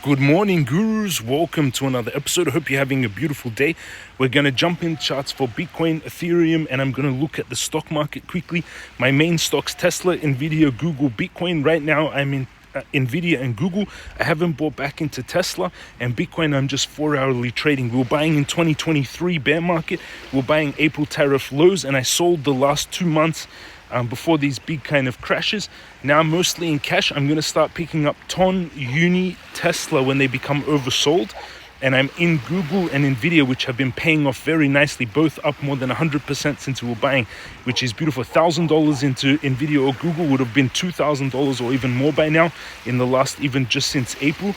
Good morning, gurus. Welcome to another episode. I hope you're having a beautiful day. We're going to jump in charts for Bitcoin, Ethereum, and I'm going to look at the stock market quickly. My main stocks, Tesla, Nvidia, Google, Bitcoin. Right now, I'm in Nvidia and Google. I haven't bought back into Tesla, and Bitcoin I'm just 4-hourly trading. We were buying in 2023 bear market. We were buying April tariff lows, and I sold the last 2 months before these big kind of crashes. Now mostly in cash. I'm going to start picking up Ton, Uni, Tesla when they become oversold. And I'm in Google and Nvidia, which have been paying off very nicely, both up more than 100% since we were buying, which is beautiful. $1,000 into Nvidia or Google would have been $2,000 or even more by now in the last, even just since April.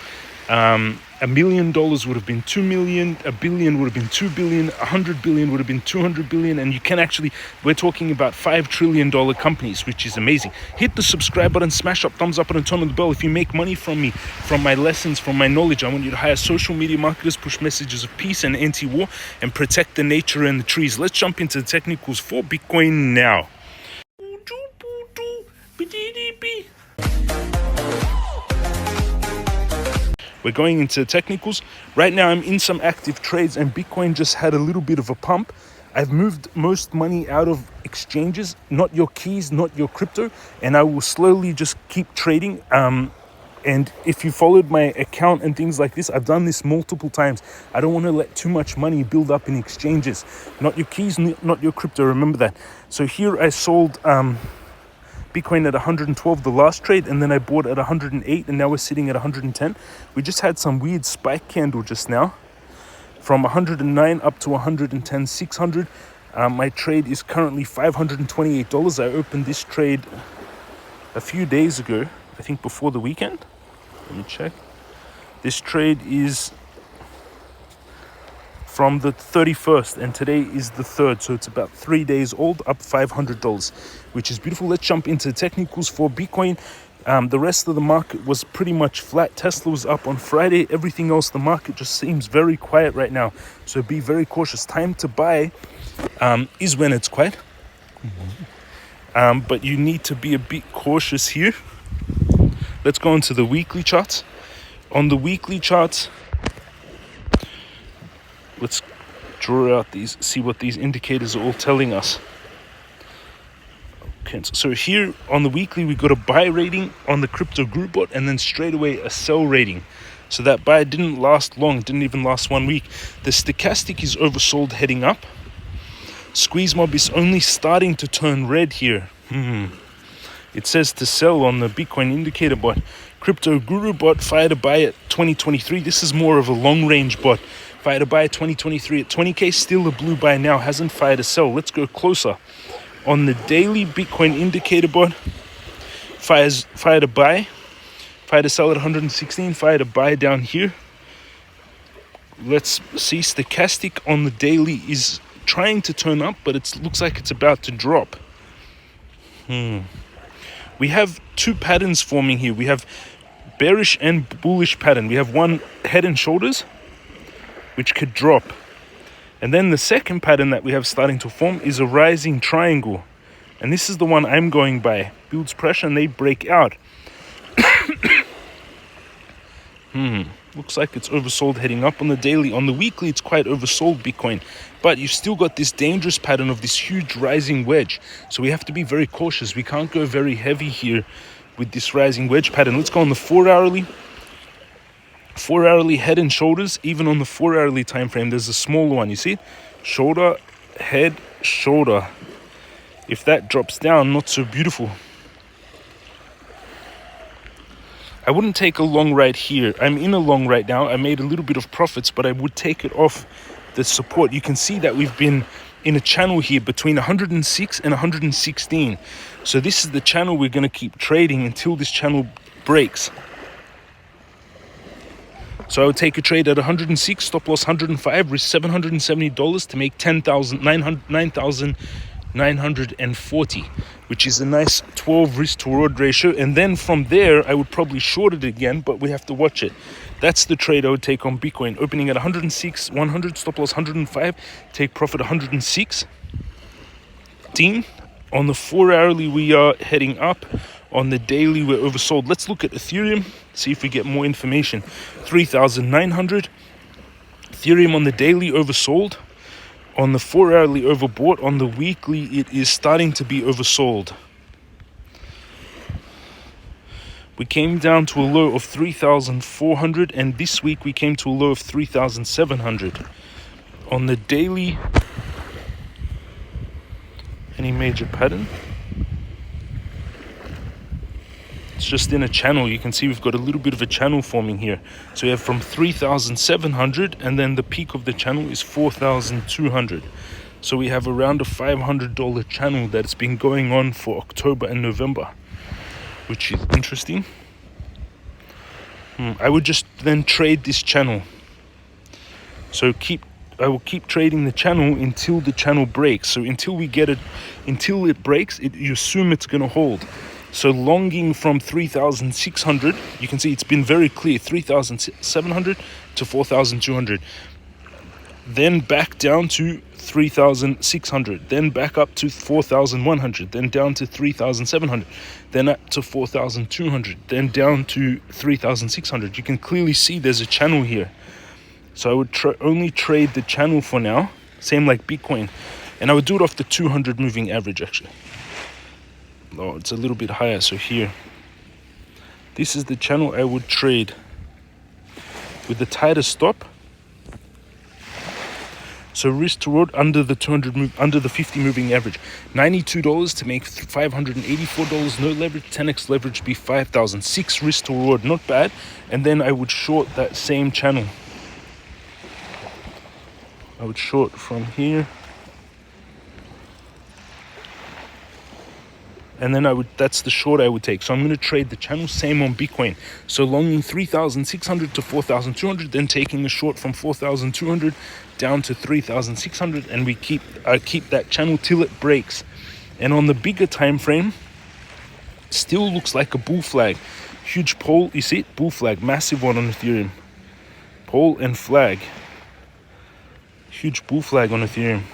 $1 million would have been 2 million, a billion would have been 2 billion, 100 billion would have been 200 billion, and you can actually, we're talking about $5 trillion companies, which is amazing. Hit the subscribe button, smash up, thumbs up, and turn on the bell. If you make money from me, from my lessons, from my knowledge, I want you to hire social media marketers, push messages of peace and anti-war, and protect the nature and the trees. Let's jump into the technicals for Bitcoin now. We're going into the technicals. Right now I'm in some active trades, and Bitcoin just had a little bit of a pump. I've moved most money out of exchanges, not your keys, not your crypto, and I will slowly just keep trading. And if you followed my account and things like this, I've done this multiple times. I don't want to let too much money build up in exchanges. Not your keys, not your crypto, remember that. So here I sold Bitcoin at 112 the last trade, and then I bought at 108, and now we're sitting at 110. We just had some weird spike candle just now from 109 up to 110 600. My trade is currently $528. I opened this trade a few days ago, I think before the weekend. Let me check. This trade is from the 31st, and today is the 3rd, so it's about 3 days old, up $500, which is beautiful. Let's jump into the technicals for Bitcoin. The rest of the market was pretty much flat. Tesla was up on Friday. Everything else, the market just seems very quiet right now, so be very cautious. Time to buy is when it's quiet, but you need to be a bit cautious here. Let's go into the weekly charts. On the weekly charts, let's draw out these, see what these indicators are all telling us. Okay, so here on the weekly, we got a buy rating on the crypto group bot, and then straight away a sell rating. So that buy didn't last long, didn't even last 1 week. The stochastic is oversold heading up. Squeeze mob is only starting to turn red here. It says to sell on the Bitcoin indicator bot. Crypto guru bot fired a buy at 2023. This is more of a long range bot. Fired a buy at 2023 at 20k, still a blue buy now, hasn't fired a sell. Let's go closer. On the daily Bitcoin indicator bot, fired a buy, fired a sell at 116, fired a buy down here. Let's see, stochastic on the daily is trying to turn up, but it looks like it's about to drop. We have two patterns forming here. We have bearish and bullish pattern. We have one head and shoulders, which could drop. And then the second pattern that we have starting to form is a rising triangle. And this is the one I'm going by. Builds pressure and they break out. Looks like it's oversold heading up on the daily. On the weekly, it's quite oversold Bitcoin. But you've still got this dangerous pattern of this huge rising wedge. So we have to be very cautious. We can't go very heavy here with this rising wedge pattern. Let's go on the 4-hourly. 4-hourly head and shoulders. Even on the 4-hourly time frame, there's a smaller one. You see, shoulder, head, shoulder. If that drops down, not so beautiful. I wouldn't take a long right here. I'm in a long right now. I made a little bit of profits, but I would take it off the support. You can see that we've been in a channel here between 106 and 116. So this is the channel we're going to keep trading until this channel breaks. So I would take a trade at 106, stop loss 105, risk $770 to make $9,940, which is a nice 12 risk to reward ratio. And then from there, I would probably short it again, but we have to watch it. That's the trade I would take on Bitcoin. Opening at 106, 100, stop loss 105, take profit 106. On the 4-hourly, we are heading up. On the daily, we're oversold. Let's look at Ethereum, see if we get more information. 3,900. Ethereum on the daily oversold. On the 4-hourly overbought. On the weekly, it is starting to be oversold. We came down to a low of 3,400, and this week we came to a low of 3,700. On the daily, any major pattern? It's just in a channel. You can see we've got a little bit of a channel forming here. So we have from 3,700, and then the peak of the channel is 4,200. So we have around a $500 channel that's been going on for October and November, which is interesting. I would just then trade this channel. So I will keep trading the channel until the channel breaks. So until it breaks, you assume it's going to hold. So longing from 3,600, you can see it's been very clear, 3,700 to 4,200. Then back down to 3,600, then back up to 4,100, then down to 3,700, then up to 4,200, then down to 3,600. You can clearly see there's a channel here. So I would only trade the channel for now, same like Bitcoin. And I would do it off the 200 moving average actually. Oh, it's a little bit higher, so here. This is the channel I would trade with the tighter stop. So risk to reward under the 50 moving average. $92 to make $584, no leverage, 10x leverage be 5,000. 6 risk to reward, not bad. And then I would short that same channel. I would short from here. And then that's the short I would take. So I'm going to trade the channel, same on Bitcoin. So longing 3,600 to 4,200, then taking the short from 4,200 down to 3,600, and I keep that channel till it breaks. And on the bigger time frame, still looks like a bull flag. Huge pole, you see it? Bull flag, massive one on Ethereum. Pole and flag. Huge bull flag on Ethereum.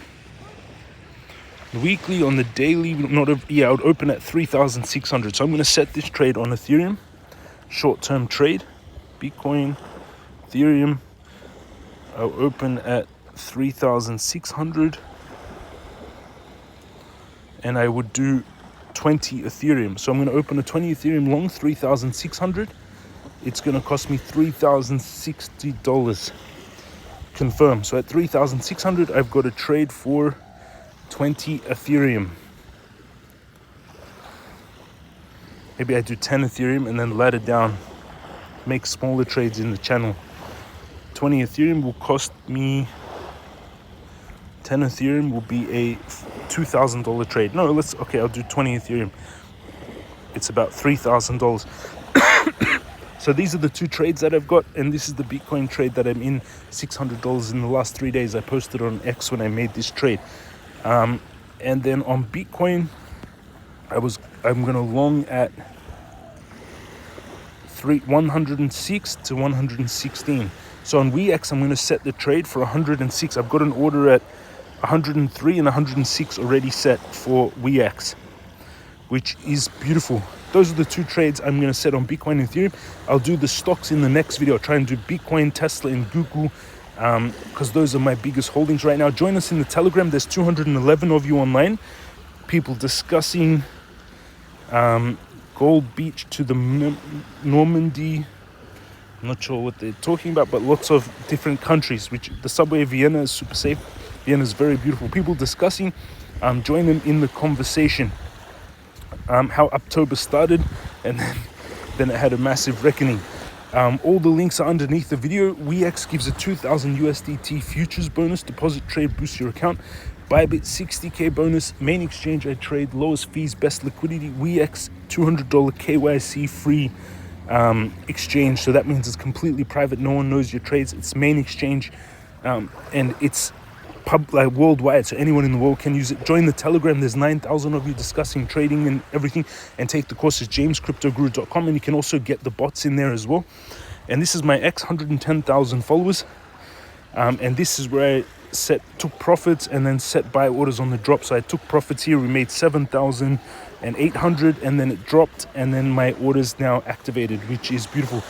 Weekly on the daily, I would open at 3,600. So I'm going to set this trade on Ethereum, short-term trade, Bitcoin, Ethereum. I'll open at 3,600, and I would do 20 Ethereum. So I'm going to open a 20 Ethereum long, 3,600. It's going to cost me $3,060. Confirm. So at 3,600, I've got a trade for 20 Ethereum. Maybe I do 10 Ethereum and then ladder down, make smaller trades in the channel. 20 Ethereum will cost me, 10 Ethereum will be a $2,000 trade. No, I'll do 20 Ethereum. It's about $3,000. So these are the two trades that I've got, and this is the Bitcoin trade that I'm in, $600 in the last 3 days. I posted on X when I made this trade. And then on Bitcoin, I'm gonna long at 106 to 116. So on WeX, I'm gonna set the trade for 106. I've got an order at 103 and 106 already set for WeX, which is beautiful. Those are the two trades I'm gonna set on Bitcoin and Ethereum. I'll do the stocks in the next video. I'll try and do Bitcoin, Tesla, and Google, because those are my biggest holdings right now. Join us in the Telegram. There's 211 of you online, people discussing Gold Beach to the Normandy. I'm not sure what they're talking about, but lots of different countries. Which the subway of Vienna is super safe. Vienna is very beautiful. People discussing. Join them in the conversation. How October started, and then it had a massive reckoning. All the links are underneath the video. WeX gives a 2,000 USDT futures bonus. Deposit trade boosts your account. Bybit 60k bonus. Main exchange I trade. Lowest fees, best liquidity. WeX $200 KYC free exchange. So that means it's completely private. No one knows your trades. It's main exchange, and it's worldwide, so anyone in the world can use it. Join the Telegram. There's 9,000 of you discussing trading and everything, and take the courses jamescryptoguru.com, and you can also get the bots in there as well. And this is my X, 110,000 followers, and this is where I took profits and then set buy orders on the drop. So I took profits here. We made 7,000 and 800, and then it dropped, and then my order's now activated, which is beautiful.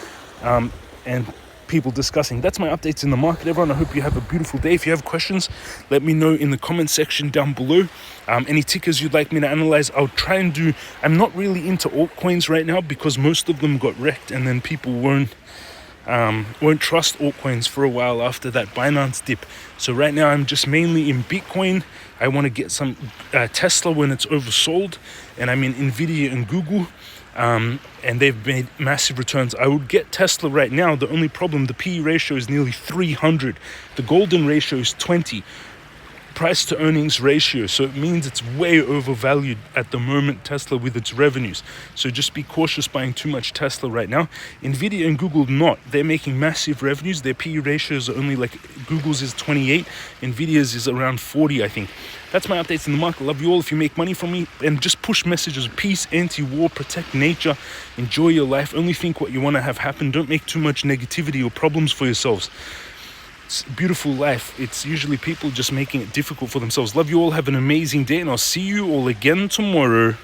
And people discussing. That's my updates in the market, everyone. I hope you have a beautiful day. If you have questions, let me know in the comment section down below. Any tickers you'd like me to analyze, I'll try and do. I'm not really into altcoins right now because most of them got wrecked, and then people won't trust altcoins for a while after that Binance dip. So right now I'm just mainly in Bitcoin. I want to get some Tesla when it's oversold, and I'm in Nvidia and Google, and they've made massive returns. I would get Tesla right now. The only problem, the PE ratio is nearly 300. The golden ratio is 20. Price to earnings ratio, so it means it's way overvalued at the moment, Tesla, with its revenues. So just be cautious buying too much Tesla right now. Nvidia and Google not. They're making massive revenues. Their PE ratios are only like Google's is 28, Nvidia's is around 40, I think. That's my updates in the market. Love you all. If you make money from me, and just push messages of peace, anti-war, protect nature, enjoy your life, only think what you want to have happen. Don't make too much negativity or problems for yourselves. It's a beautiful life. It's usually people just making it difficult for themselves. Love you all. Have an amazing day, and I'll see you all again tomorrow.